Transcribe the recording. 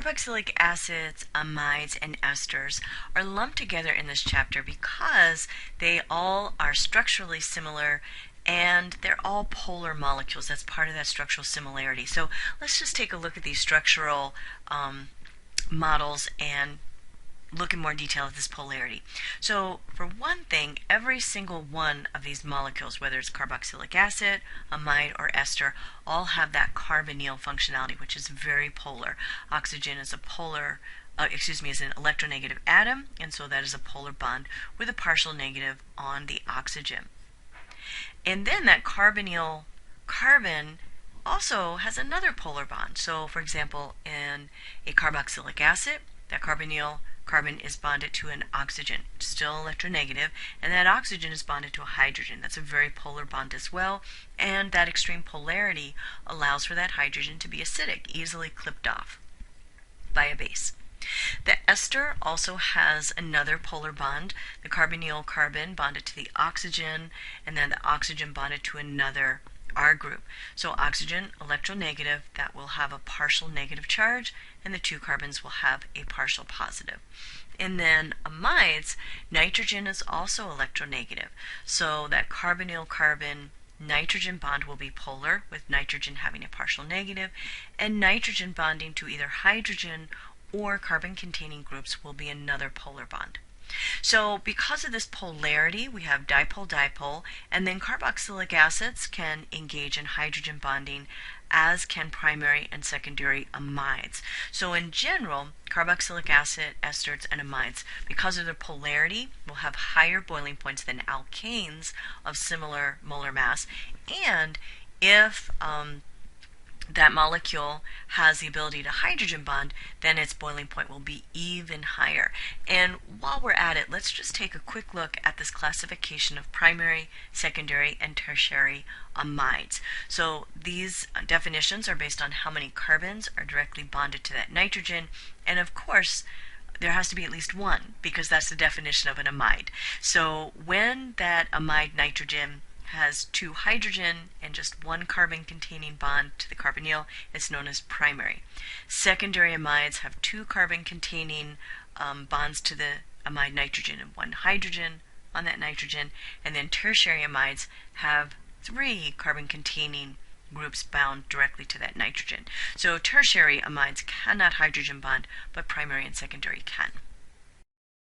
Carboxylic acids, amides, and esters are lumped together in this chapter because they all are structurally similar and they're all polar molecules. That's part of that structural similarity. So let's just take a look at these structural models and look in more detail at this polarity. So for one thing, every single one of these molecules, whether it's carboxylic acid, amide, or ester, all have that carbonyl functionality, which is very polar. Oxygen is a polar, is an electronegative atom, and so that is a polar bond with a partial negative on the oxygen. And then that carbonyl carbon also has another polar bond. So for example, in a carboxylic acid, that carbonyl carbon is bonded to an oxygen, still electronegative, and that oxygen is bonded to a hydrogen. That's a very polar bond as well, and that extreme polarity allows for that hydrogen to be acidic, easily clipped off by a base. The ester also has another polar bond, the carbonyl carbon bonded to the oxygen, and then the oxygen bonded to another R group. So oxygen, electronegative, that will have a partial negative charge, and the two carbons will have a partial positive. And then amides, nitrogen is also electronegative. So that carbonyl carbon nitrogen bond will be polar, with nitrogen having a partial negative, and nitrogen bonding to either hydrogen or carbon-containing groups will be another polar bond. So because of this polarity, we have dipole-dipole, and then carboxylic acids can engage in hydrogen bonding, as can primary and secondary amides. So in general, carboxylic acid, esters, and amides, because of their polarity, will have higher boiling points than alkanes of similar molar mass, and if that molecule has the ability to hydrogen bond, then its boiling point will be even higher. And while we're at it, let's just take a quick look at this classification of primary, secondary, and tertiary amides. So these definitions are based on how many carbons are directly bonded to that nitrogen, and of course there has to be at least one, because that's the definition of an amide. So when that amide nitrogen has two hydrogen and just one carbon containing bond to the carbonyl, it's known as primary. Secondary amides have two carbon containing bonds to the amide nitrogen and one hydrogen on that nitrogen, and then tertiary amides have three carbon containing groups bound directly to that nitrogen. So tertiary amides cannot hydrogen bond, but primary and secondary can.